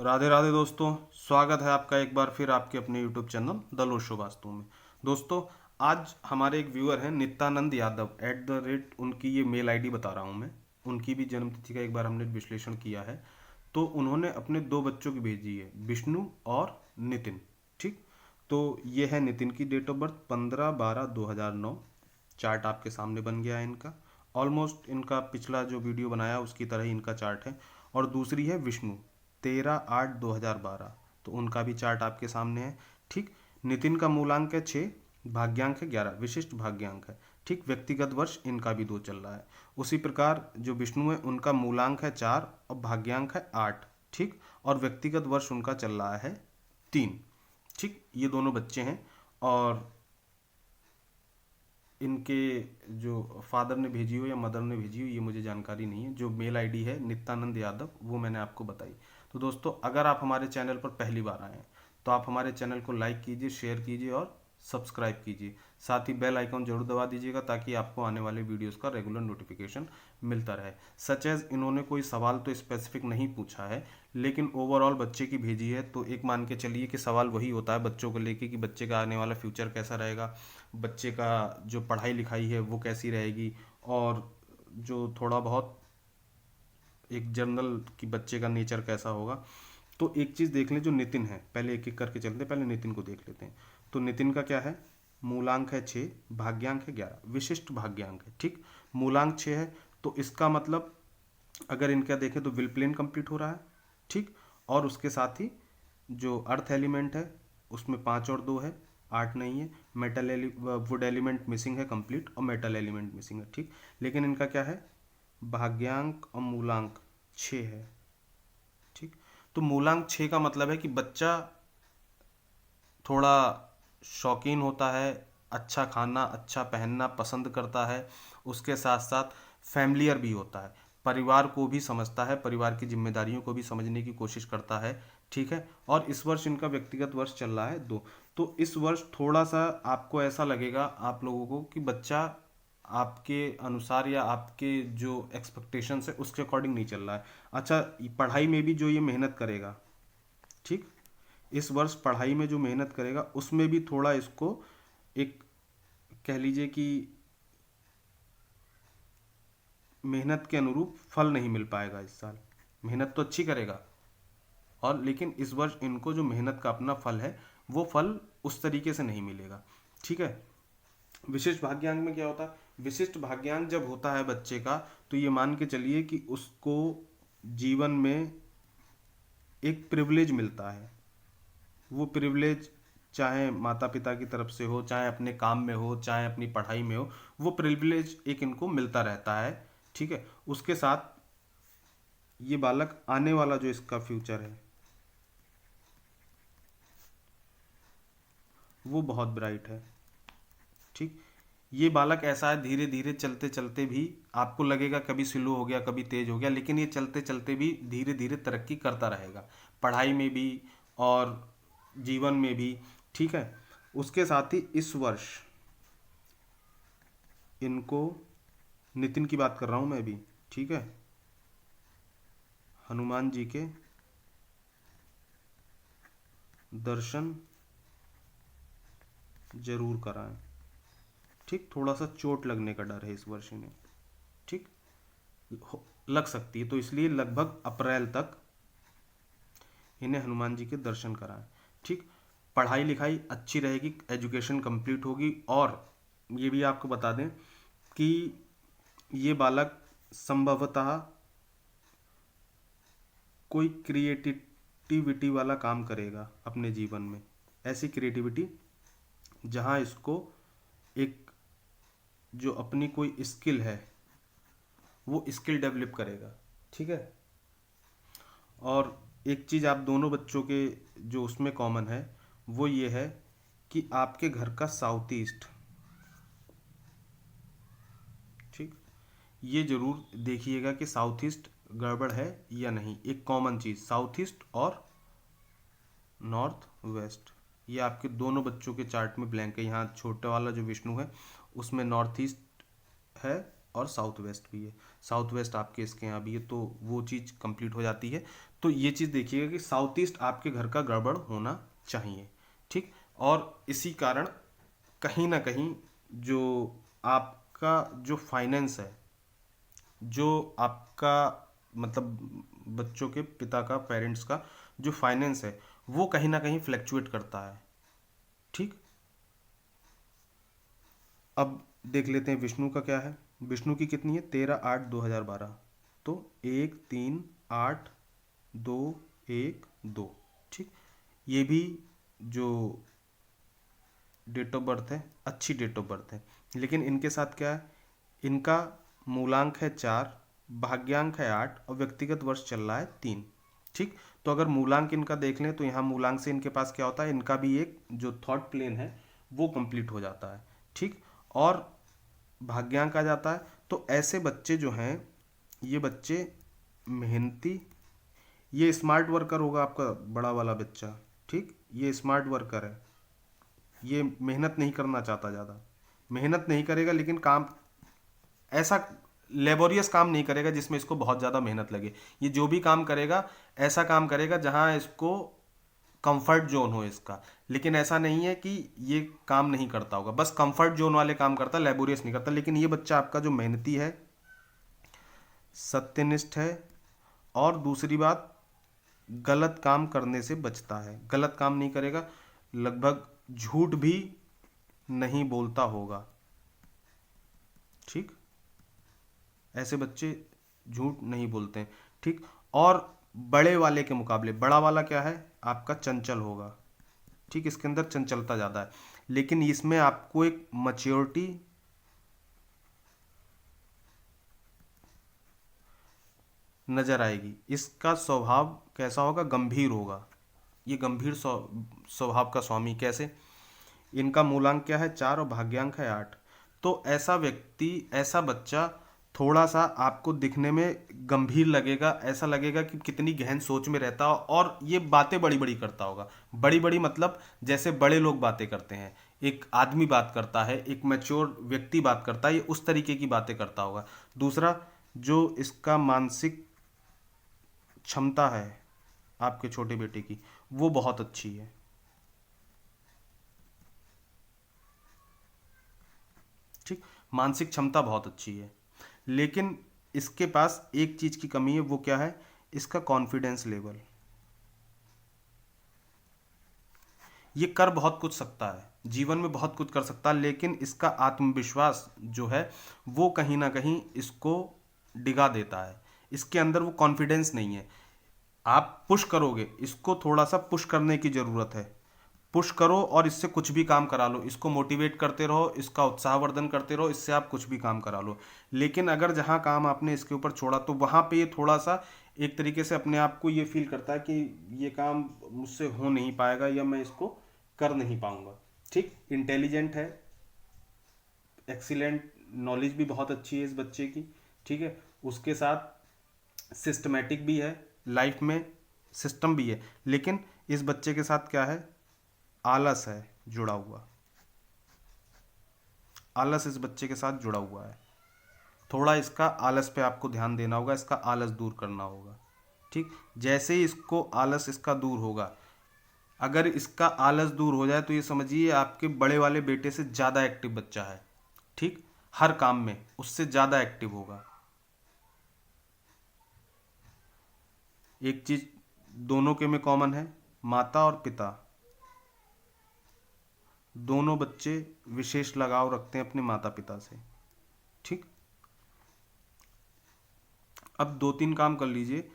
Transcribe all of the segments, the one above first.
राधे राधे दोस्तों, स्वागत है आपका एक बार फिर आपके अपने यूट्यूब चैनल दलोशो वास्तु में। दोस्तों, आज हमारे एक व्यूअर हैं नित्यानंद यादव उनकी ये मेल आईडी बता रहा हूँ मैं। उनकी भी जन्मतिथि का एक बार हमने विश्लेषण किया है। तो उन्होंने अपने दो बच्चों की भेजी है, विष्णु और नितिन। ठीक, तो ये है नितिन की डेट ऑफ बर्थ 15/12/2009। चार्ट आपके सामने बन गया है इनका। ऑलमोस्ट इनका पिछला जो वीडियो बनाया उसकी तरह ही इनका चार्ट है। और दूसरी है विष्णु, 13/8/2012। तो उनका भी चार्ट आपके सामने है। ठीक, नितिन का मूलांक है 6, भाग्यांक है 11, विशिष्ट भाग्यांक है। ठीक, व्यक्तिगत वर्ष इनका भी 2 चल रहा है। उसी प्रकार जो विष्णु है उनका मूलांक है 4 और भाग्यांक है 8। ठीक, और व्यक्तिगत वर्ष उनका चल रहा है 3। ठीक, ये दोनों बच्चे हैं। और इनके जो फादर ने भेजी हो या मदर ने भेजी हो ये मुझे जानकारी नहीं है। जो मेल आईडी है नित्यानंद यादव वो मैंने आपको बताई। तो दोस्तों, अगर आप हमारे चैनल पर पहली बार आए हैं तो आप हमारे चैनल को लाइक कीजिए, शेयर कीजिए और सब्सक्राइब कीजिए। साथ ही बेल आइकन जरूर दबा दीजिएगा ताकि आपको आने वाले वीडियोस का रेगुलर नोटिफिकेशन मिलता रहे। सच एज इन्होंने कोई सवाल तो स्पेसिफिक नहीं पूछा है, लेकिन ओवरऑल बच्चे की भेजी है तो एक मान के चलिए कि सवाल वही होता है बच्चों को लेके कि बच्चे का आने वाला फ्यूचर कैसा रहेगा, बच्चे का जो पढ़ाई लिखाई है वो कैसी रहेगी, और जो थोड़ा बहुत एक जनरल कि बच्चे का नेचर कैसा होगा। तो एक चीज़ देख लें जो नितिन है, पहले एक एक करके चलते हैं, पहले नितिन को देख लेते हैं। तो नितिन का क्या है, मूलांक है 6, भाग्यांक है 11, विशिष्ट भाग्यांक है। ठीक, मूलांक 6 है तो इसका मतलब अगर इनका देखें तो विल प्लेन कंप्लीट हो रहा है। ठीक, और उसके साथ ही जो अर्थ एलिमेंट है उसमें 5 और 2 है, 8 नहीं है। वुड एलिमेंट मिसिंग है कंप्लीट, और मेटल एलिमेंट मिसिंग है। ठीक, लेकिन इनका क्या है, भाग्यांक और मूलांक 6 है। ठीक, तो मूलांक 6 का मतलब है कि बच्चा थोड़ा शौकीन होता है, अच्छा खाना अच्छा पहनना पसंद करता है, उसके साथ साथ फैमिलियर भी होता है, परिवार को भी समझता है, परिवार की जिम्मेदारियों को भी समझने की कोशिश करता है। ठीक है, और इस वर्ष इनका व्यक्तिगत वर्ष चल रहा है 2। तो इस वर्ष थोड़ा सा आपको ऐसा लगेगा आप लोगों को कि बच्चा आपके अनुसार या आपके जो एक्सपेक्टेशंस है उसके अकॉर्डिंग नहीं चल रहा है। अच्छा, पढ़ाई में भी जो ये मेहनत करेगा, ठीक, इस वर्ष पढ़ाई में जो मेहनत करेगा उसमें भी थोड़ा इसको एक कह लीजिए कि मेहनत के अनुरूप फल नहीं मिल पाएगा इस साल। मेहनत तो अच्छी करेगा, और लेकिन इस वर्ष इनको जो मेहनत का अपना फल है वो फल उस तरीके से नहीं मिलेगा। ठीक है, विशिष्ट भाग्यांक में क्या होता है, विशिष्ट भाग्यांक जब होता है बच्चे का तो ये मान के चलिए कि उसको जीवन में एक प्रिविलेज मिलता है। वो प्रिविलेज चाहे माता पिता की तरफ से हो, चाहे अपने काम में हो, चाहे अपनी पढ़ाई में हो, वो प्रिविलेज एक इनको मिलता रहता है। ठीक है, उसके साथ ये बालक आने वाला जो इसका फ्यूचर है वो बहुत ब्राइट है। ठीक, ये बालक ऐसा है, धीरे धीरे चलते चलते भी आपको लगेगा कभी स्लो हो गया कभी तेज हो गया, लेकिन ये चलते चलते भी धीरे धीरे तरक्की करता रहेगा, पढ़ाई में भी और जीवन में भी। ठीक है, उसके साथ ही इस वर्ष इनको, नितिन की बात कर रहा हूं मैं भी, ठीक है, हनुमान जी के दर्शन जरूर कराएं। ठीक, थोड़ा सा चोट लगने का डर है इस वर्ष इन्हें। ठीक, लग सकती है, तो इसलिए लगभग अप्रैल तक इन्हें हनुमान जी के दर्शन कराएं। ठीक, पढ़ाई लिखाई अच्छी रहेगी, एजुकेशन कंप्लीट होगी। और ये भी आपको बता दें कि ये बालक संभवतः कोई क्रिएटिविटी वाला काम करेगा अपने जीवन में, ऐसी क्रिएटिविटी जहाँ इसको एक जो अपनी कोई स्किल है वो स्किल डेवलप करेगा। ठीक है, और एक चीज़ आप दोनों बच्चों के जो उसमें कॉमन है वो ये है कि आपके घर का साउथ ईस्ट, ठीक, ये जरूर देखिएगा कि साउथ ईस्ट गड़बड़ है या नहीं। एक कॉमन चीज़ साउथ ईस्ट और नॉर्थ वेस्ट, ये आपके दोनों बच्चों के चार्ट में ब्लैंक है। यहाँ छोटा वाला जो विष्णु है उसमें नॉर्थ ईस्ट है और साउथ वेस्ट भी है, साउथ वेस्ट आपके इसके यहाँ भी है, तो वो चीज़ कंप्लीट हो जाती है। तो ये चीज़ देखिएगा कि साउथ ईस्ट आपके घर का गड़बड़ होना चाहिए, ठीक। और इसी कारण कहीं ना कहीं जो आपका जो फाइनेंस है, जो आपका मतलब बच्चों के पिता का, पेरेंट्स का जो फाइनेंस है, वो कहीं ना कहीं फ्लैक्चुएट करता है, ठीक। अब देख लेते हैं विष्णु का क्या है। विष्णु की कितनी है, 13/8/2012। तो 1 3 8 2 1 2, ठीक। ये भी जो डेट ऑफ बर्थ है, अच्छी डेट ऑफ बर्थ है। लेकिन इनके साथ क्या है, इनका मूलांक है 4, भाग्यांक है 8 और व्यक्तिगत वर्ष चल रहा है 3, ठीक। तो अगर मूलांक इनका देख लें तो यहाँ मूलांक से इनके पास क्या होता है, इनका भी एक जो थॉट प्लेन है वो कंप्लीट हो जाता है, ठीक। और भाग्यांक आ जाता है। तो ऐसे बच्चे जो हैं, ये बच्चे मेहनती, ये स्मार्ट वर्कर होगा आपका बड़ा वाला बच्चा, ठीक। ये स्मार्ट वर्कर है, ये मेहनत नहीं करना चाहता, ज़्यादा मेहनत नहीं करेगा, लेकिन काम ऐसा लेबोरियस काम नहीं करेगा जिसमें इसको बहुत ज़्यादा मेहनत लगे। ये जो भी काम करेगा, ऐसा काम करेगा जहाँ इसको कंफर्ट जोन हो इसका। लेकिन ऐसा नहीं है कि ये काम नहीं करता होगा, बस कंफर्ट जोन वाले काम करता, लेबोरियस नहीं करता। लेकिन ये बच्चा आपका जो मेहनती है, सत्यनिष्ठ है, और दूसरी बात, गलत काम करने से बचता है, गलत काम नहीं करेगा, लगभग झूठ भी नहीं बोलता होगा, ठीक। ऐसे बच्चे झूठ नहीं बोलते हैं, ठीक। और बड़े वाले के मुकाबले, बड़ा वाला क्या है आपका, चंचल होगा, ठीक। इसके अंदर चंचलता ज़्यादा है, लेकिन इसमें आपको एक मैच्योरिटी नजर आएगी। इसका स्वभाव कैसा होगा, गंभीर होगा। ये गंभीर स्वभाव का स्वामी। कैसे, इनका मूलांक क्या है, 4 और भाग्यांक है 8। तो ऐसा व्यक्ति, ऐसा बच्चा थोड़ा सा आपको दिखने में गंभीर लगेगा, ऐसा लगेगा कि कितनी गहन सोच में रहता हो, और ये बातें बड़ी बड़ी करता होगा। बड़ी बड़ी मतलब जैसे बड़े लोग बातें करते हैं, एक आदमी बात करता है, एक मैच्योर व्यक्ति बात करता है, ये उस तरीके की बातें करता होगा। दूसरा, जो इसका मानसिक क्षमता है आपके छोटे बेटे की, वो बहुत अच्छी है, ठीक। मानसिक क्षमता बहुत अच्छी है। लेकिन इसके पास एक चीज की कमी है, वो क्या है, इसका कॉन्फिडेंस लेवल। ये कर बहुत कुछ सकता है, जीवन में बहुत कुछ कर सकता है, लेकिन इसका आत्मविश्वास जो है वो कहीं ना कहीं इसको डिगा देता है। इसके अंदर वो कॉन्फिडेंस नहीं है। आप पुश करोगे, इसको थोड़ा सा पुश करने की ज़रूरत है। पुश करो और इससे कुछ भी काम करा लो, इसको मोटिवेट करते रहो, इसका उत्साहवर्धन करते रहो, इससे आप कुछ भी काम करा लो। लेकिन अगर जहाँ काम आपने इसके ऊपर छोड़ा, तो वहाँ पे ये थोड़ा सा एक तरीके से अपने आप को ये फील करता है कि ये काम मुझसे हो नहीं पाएगा, या मैं इसको कर नहीं पाऊंगा, ठीक। इंटेलिजेंट है, एक्सीलेंट, नॉलेज भी बहुत अच्छी है इस बच्चे की, ठीक है। उसके साथ सिस्टमेटिक भी है, लाइफ में सिस्टम भी है। लेकिन इस बच्चे के साथ क्या है, आलस है जुड़ा हुआ। आलस इस बच्चे के साथ जुड़ा हुआ है। थोड़ा इसका आलस पे आपको ध्यान देना होगा, इसका आलस दूर करना होगा, ठीक। जैसे ही इसको आलस इसका दूर होगा, अगर इसका आलस दूर हो जाए तो ये समझिए आपके बड़े वाले बेटे से ज़्यादा एक्टिव बच्चा है, ठीक। हर काम में उससे ज़्यादा एक्टिव होगा। एक चीज दोनों के में कॉमन है, माता और पिता, दोनों बच्चे विशेष लगाव रखते हैं अपने माता पिता से, ठीक। अब 2 3 काम कर लीजिए,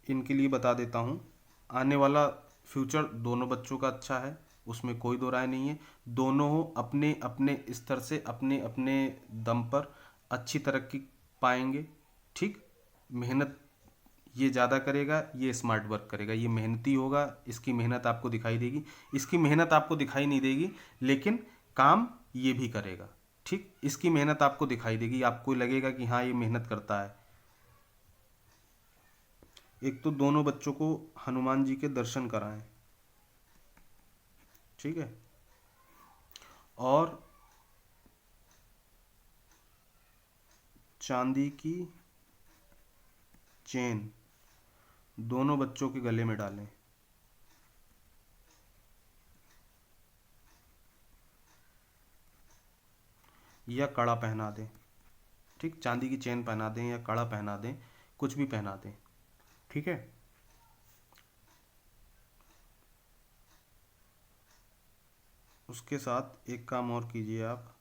इनके लिए बता देता हूँ। आने वाला फ्यूचर दोनों बच्चों का अच्छा है, उसमें कोई दो राय नहीं है। दोनों अपने अपने स्तर से, अपने अपने दम पर अच्छी तरक्की पाएंगे, ठीक। मेहनत ये ज़्यादा करेगा, ये स्मार्ट वर्क करेगा, ये मेहनती होगा, इसकी मेहनत आपको दिखाई देगी। इसकी मेहनत आपको दिखाई नहीं देगी, लेकिन काम ये भी करेगा, ठीक। इसकी मेहनत आपको दिखाई देगी, आपको लगेगा कि हाँ ये मेहनत करता है। एक तो दोनों बच्चों को हनुमान जी के दर्शन कराएं, ठीक है। और चांदी की चेन दोनों बच्चों के गले में डालें। या कड़ा पहना दें। ठीक, चांदी की चेन पहना दें या कड़ा पहना दें, कुछ भी पहना दें। ठीक है। उसके साथ एक काम और कीजिए आप,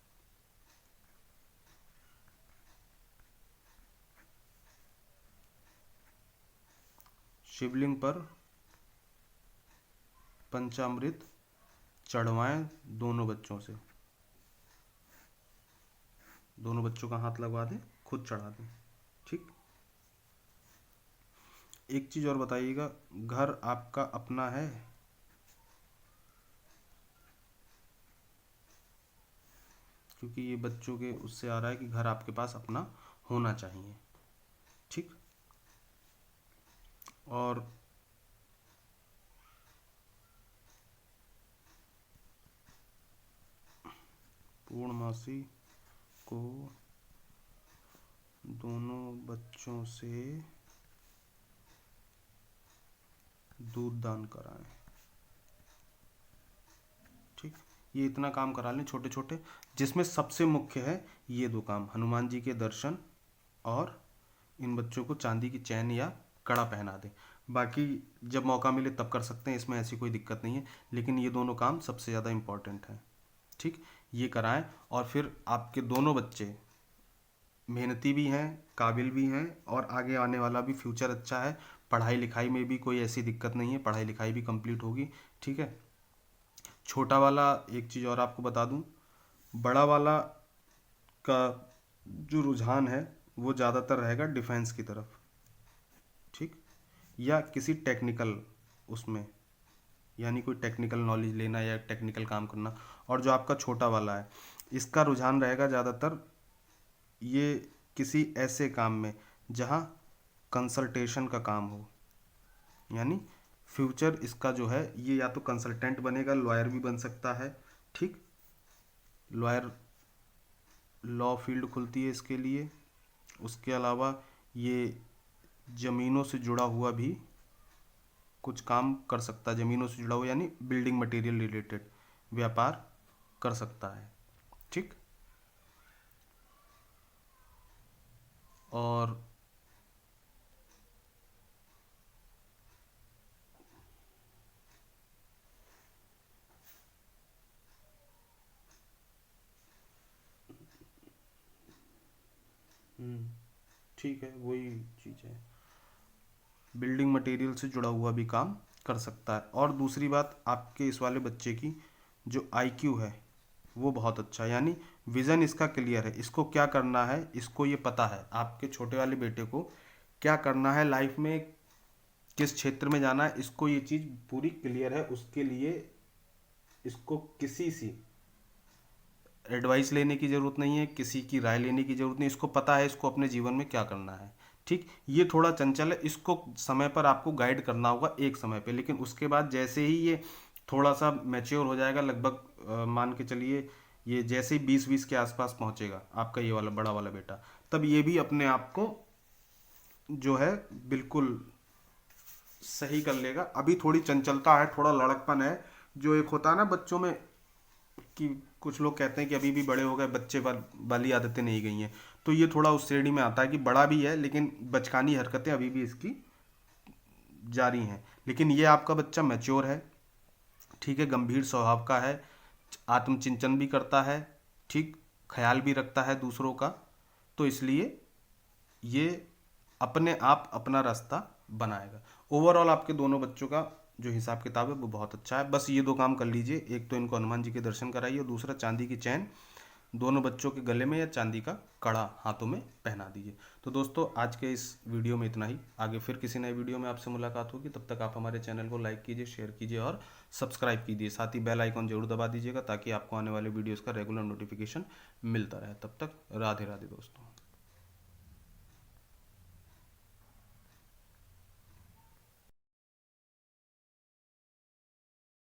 शिवलिंग पर पंचामृत चढ़वाएं दोनों बच्चों से। दोनों बच्चों का हाथ लगवा दें, खुद चढ़ा दें। ठीक। एक चीज़ और बताइएगा, घर आपका अपना है? क्योंकि ये बच्चों के उससे आ रहा है कि घर आपके पास अपना होना चाहिए। ठीक। और पूर्णमासी को दोनों बच्चों से दूध दान कराएं। ठीक, ये इतना काम करा लें छोटे छोटे, जिसमें सबसे मुख्य है ये दो काम, हनुमान जी के दर्शन और इन बच्चों को चांदी की चैन या कड़ा पहना दें। बाकी जब मौका मिले तब कर सकते हैं, इसमें ऐसी कोई दिक्कत नहीं है, लेकिन ये दोनों काम सबसे ज़्यादा इम्पॉर्टेंट है। ठीक, ये कराएं। और फिर आपके दोनों बच्चे मेहनती भी हैं, काबिल भी हैं, और आगे आने वाला भी फ्यूचर अच्छा है। पढ़ाई लिखाई में भी कोई ऐसी दिक्कत नहीं है, पढ़ाई लिखाई भी कंप्लीट होगी। ठीक है। छोटा वाला, एक चीज़ और आपको बता दूं, बड़ा वाला का जो रुझान है वो ज़्यादातर रहेगा डिफेंस की तरफ। ठीक, या किसी टेक्निकल उसमें, यानी कोई टेक्निकल नॉलेज लेना या टेक्निकल काम करना। और जो आपका छोटा वाला है, इसका रुझान रहेगा ज़्यादातर ये किसी ऐसे काम में जहाँ कंसल्टेशन का काम हो, यानी फ्यूचर इसका जो है ये या तो कंसल्टेंट बनेगा, लॉयर भी बन सकता है। ठीक, लॉयर, लॉ फील्ड खुलती है इसके लिए। उसके अलावा ये ज़मीनों से जुड़ा हुआ भी कुछ काम कर सकता है, ज़मीनों से जुड़ा हुआ यानी बिल्डिंग मटेरियल रिलेटेड व्यापार कर सकता है। ठीक। और ठीक है, वही चीज़ है, बिल्डिंग मटेरियल से जुड़ा हुआ भी काम कर सकता है। और दूसरी बात, आपके इस वाले बच्चे की जो आईक्यू है वो बहुत अच्छा है, यानी विज़न इसका क्लियर है, इसको क्या करना है इसको ये पता है। आपके छोटे वाले बेटे को क्या करना है लाइफ में, किस क्षेत्र में जाना है, इसको ये चीज़ पूरी क्लियर है। उसके लिए इसको किसी सी एडवाइस लेने की ज़रूरत नहीं है, किसी की राय लेने की ज़रूरत नहीं, इसको पता है इसको अपने जीवन में क्या करना है। ठीक, ये थोड़ा चंचल है, इसको समय पर आपको गाइड करना होगा एक समय पे, लेकिन उसके बाद जैसे ही ये थोड़ा सा मैच्योर हो जाएगा, लगभग मान के चलिए ये जैसे ही 20-20 के आसपास पहुंचेगा आपका ये वाला बड़ा वाला बेटा, तब ये भी अपने आप को जो है बिल्कुल सही कर लेगा। अभी थोड़ी चंचलता है, थोड़ा लड़कपन है, जो एक होता है ना बच्चों में, कि कुछ लोग कहते हैं कि अभी भी बड़े हो गए बच्चे वाली आदतें नहीं गई हैं, तो ये थोड़ा उस श्रेणी में आता है कि बड़ा भी है लेकिन बचकानी हरकतें अभी भी इसकी जारी हैं। लेकिन ये आपका बच्चा मैच्योर है। ठीक है, गंभीर स्वभाव का है, आत्मचिंतन भी करता है। ठीक, ख्याल भी रखता है दूसरों का, तो इसलिए ये अपने आप अपना रास्ता बनाएगा। ओवरऑल आपके दोनों बच्चों का जो हिसाब किताब है वो बहुत अच्छा है। बस ये दो काम कर लीजिए, एक तो इनको हनुमान जी के दर्शन कराइए और दूसरा चांदी की चैन दोनों बच्चों के गले में या चांदी का कड़ा हाथों में पहना दीजिए। तो दोस्तों आज के इस वीडियो में इतना ही, आगे फिर किसी नए वीडियो में आपसे मुलाकात होगी। तब तक आप हमारे चैनल को लाइक कीजिए, शेयर कीजिए और सब्सक्राइब कीजिए। साथ ही बेल आइकॉन जरूर दबा दीजिएगा ताकि आपको आने वाले वीडियोज़ का रेगुलर नोटिफिकेशन मिलता रहे। तब तक राधे राधे दोस्तों।